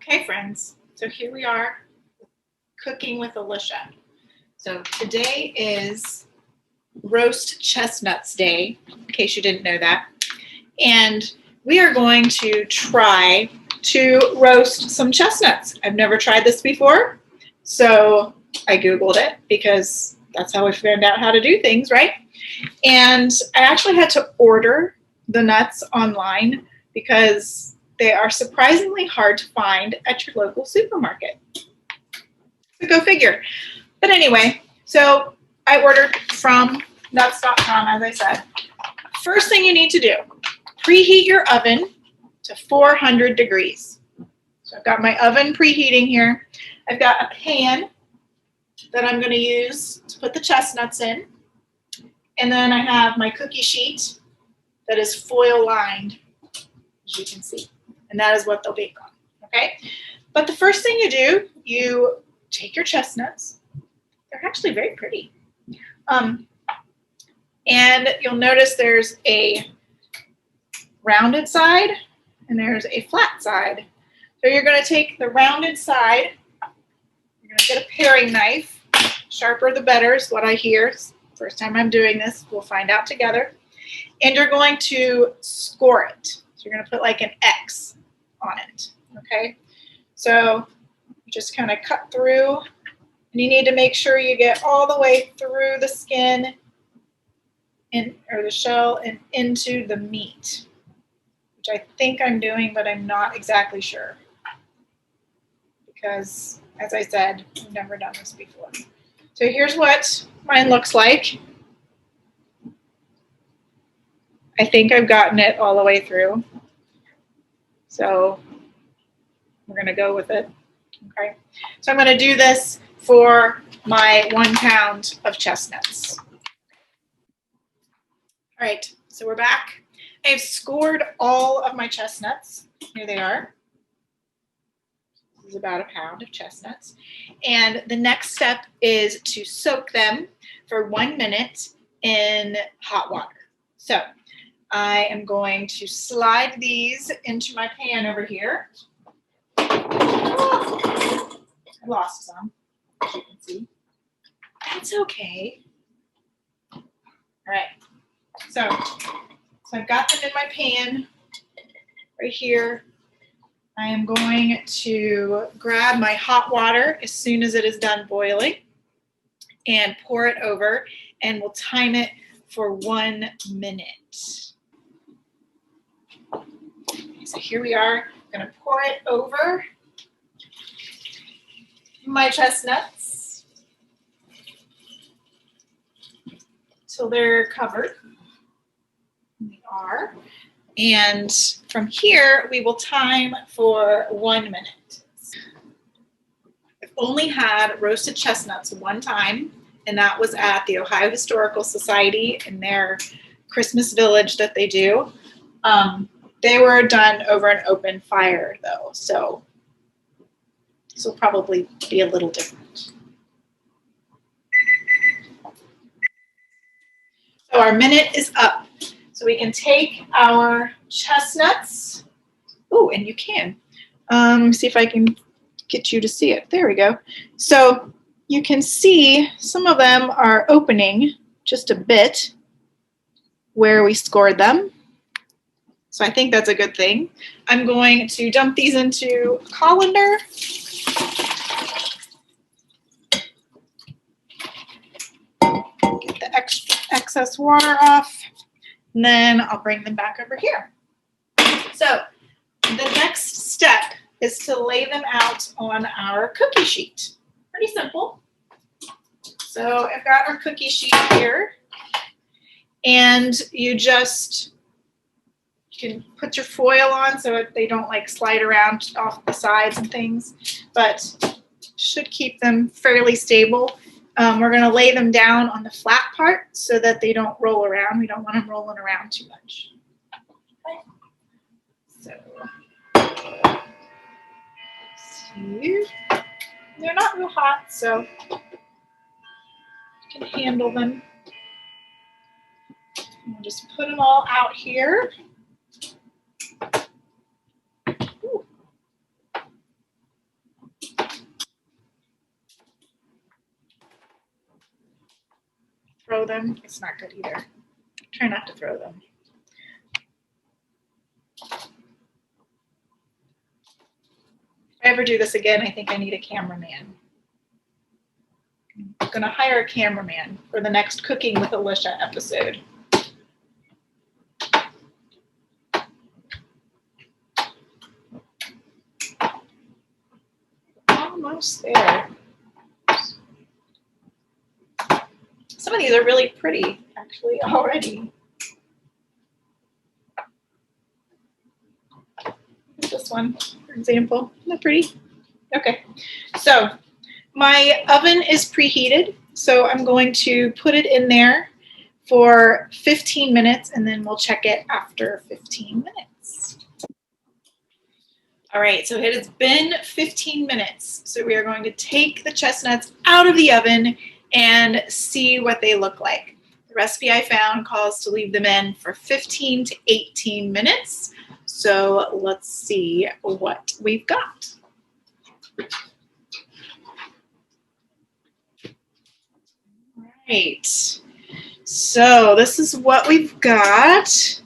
Okay, friends, so here we are cooking with Alicia. So today is roast chestnuts day, in case you didn't know that. And we are going to try to roast some chestnuts. I've never tried this before, so I Googled it because that's how we found out how to do things, right? And I actually had to order the nuts online because they are surprisingly hard to find at your local supermarket. So go figure. But anyway, so I ordered from nuts.com, as I said. First thing you need to do, preheat your oven to 400 degrees. So I've got my oven preheating here. I've got a pan that I'm going to use to put the chestnuts in. And then I have my cookie sheet that is foil lined, as you can see. And that is what they'll bake on, okay? But the first thing you do, you take your chestnuts. They're actually very pretty. And you'll notice there's a rounded side and there's a flat side. So you're going to take the rounded side. You're going to get a paring knife. Sharper the better is what I hear. First time I'm doing this, we'll find out together. And you're going to score it. So you're going to put like an X on it, okay? So you just kind of cut through, and you need to make sure you get all the way through the skin or the shell and into the meat, which I think I'm doing, but I'm not exactly sure because, as I said, I've never done this before. So here's what mine looks like. I think I've gotten it all the way through. So we're going to go with it. Okay. So I'm going to do this for my 1 pound of chestnuts. All right. So we're back. I've scored all of my chestnuts. Here they are. This is about 1 pound of chestnuts. And the next step is to soak them for 1 minute in hot water. So I am going to slide these into my pan over here. Oh, I lost some, as you can see. That's okay. All right. So I've got them in my pan right here. I am going to grab my hot water as soon as it is done boiling and pour it over, and we'll time it for 1 minute. So here we are. I'm going to pour it over my chestnuts till they're covered. They are. And from here, we will time for 1 minute. I've only had roasted chestnuts one time, and that was at the Ohio Historical Society in their Christmas village that they do. They were done over an open fire, though, so this will probably be a little different. So our minute is up. So we can take our chestnuts. Oh, and you can. Let me see if I can get you to see it. There we go. So you can see some of them are opening just a bit where we scored them. So I think that's a good thing. I'm going to dump these into a colander. Get the excess water off. And then I'll bring them back over here. So the next step is to lay them out on our cookie sheet. Pretty simple. So I've got our cookie sheet here. And you can put your foil on so they don't like slide around off the sides and things, but should keep them fairly stable. We're going to lay them down on the flat part so that they don't roll around. We don't want them rolling around too much. Okay. So, let's see. They're not real hot, so you can handle them. We'll just put them all out here. Ooh. throw them. It's not good either. Try not to throw them. If I ever do this again, I think I need a cameraman. I'm going to hire a cameraman for the next Cooking with Alicia episode. Almost there. Some of these are really pretty, actually, already. This one, for example, isn't that pretty? Okay, so my oven is preheated, so I'm going to put it in there for 15 minutes, and then we'll check it after 15 minutes. All right, so it has been 15 minutes, so we are going to take the chestnuts out of the oven and see what they look like. The recipe I found calls to leave them in for 15 to 18 minutes. So let's see what we've got. All right, so this is what we've got.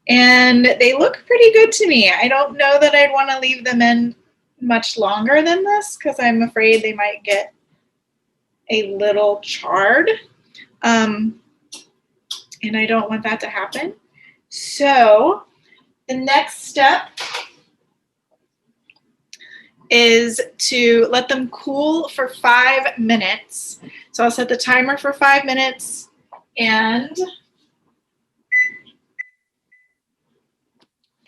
And they look pretty good to me. I don't know that I'd want to leave them in much longer than this because I'm afraid they might get a little charred. And I don't want that to happen. So the next step is to let them cool for 5 minutes. So I'll set the timer for 5 minutes, and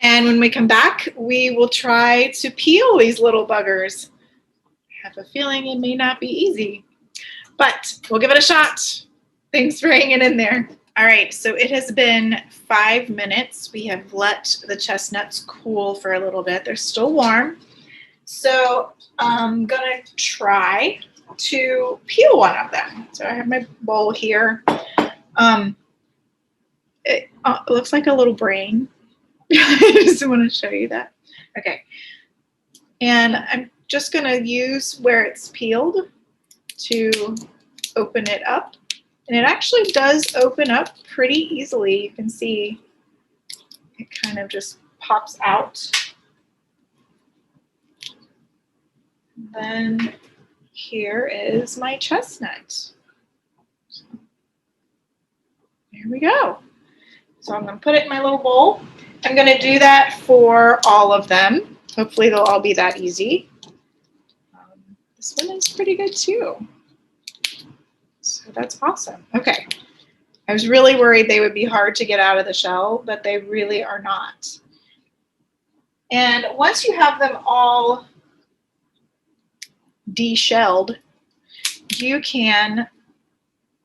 when we come back, we will try to peel these little buggers. I have a feeling it may not be easy, but we'll give it a shot. Thanks for hanging in there. All right, so it has been 5 minutes. We have let the chestnuts cool for a little bit. They're still warm. So I'm gonna try to peel one of them. So I have my bowl here. It looks like a little brain. I just want to show you that. Okay. And I'm just gonna use where it's peeled to open it up. And it actually does open up pretty easily. You can see it kind of just pops out. Then here is my chestnut. There we go. So I'm going to put it in my little bowl. I'm going to do that for all of them. Hopefully they'll all be that easy. This one is pretty good too. So that's awesome. Okay. I was really worried they would be hard to get out of the shell, but they really are not. And once you have them all deshelled, you can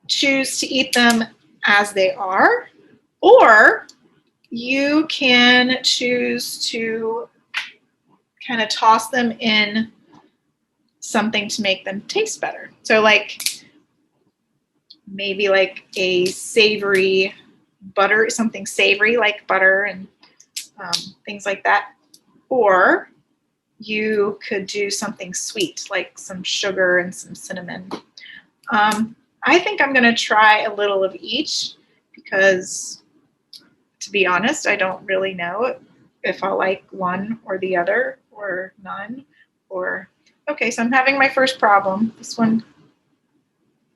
choose to eat them as they are, or you can choose to kind of toss them in something to make them taste better. So like maybe like a savory butter, something savory like butter and things like that. Or you could do something sweet like some sugar and some cinnamon. I think I'm going to try a little of each because, to be honest, I don't really know if I'll like one or the other or none. Or okay, so I'm having my first problem. This one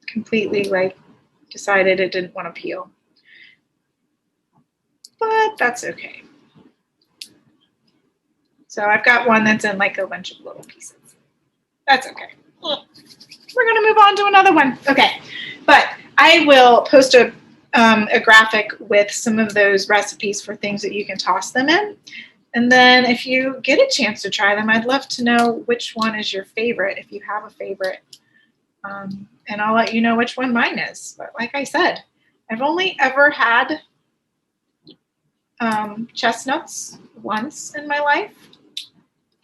completely like decided it didn't want to peel, but that's okay. So I've got one that's in like a bunch of little pieces. That's okay. We're going to move on to another one. Okay, but I will post a graphic with some of those recipes for things that you can toss them in. And then if you get a chance to try them, I'd love to know which one is your favorite, if you have a favorite. And I'll let you know which one mine is. But like I said, I've only ever had chestnuts once in my life.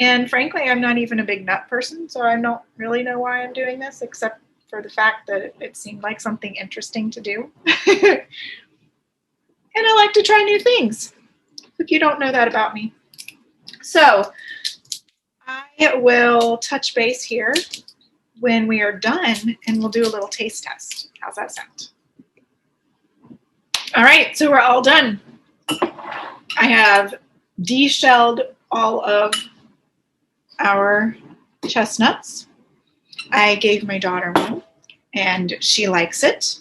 And frankly, I'm not even a big nut person, so I don't really know why I'm doing this, except for the fact that it seemed like something interesting to do. And I like to try new things, if you don't know that about me. So I will touch base here when we are done, and we'll do a little taste test. How's that sound? All right, so we're all done. I have de-shelled all of our chestnuts. I gave my daughter one, and she likes it.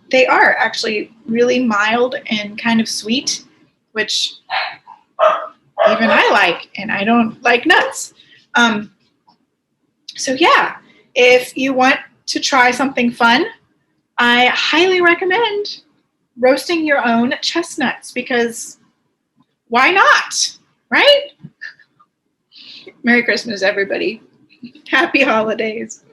They are actually really mild and kind of sweet, which even I like, and I don't like nuts. So yeah, if you want to try something fun, I highly recommend roasting your own chestnuts, because why not, right? Merry Christmas, everybody. Happy holidays.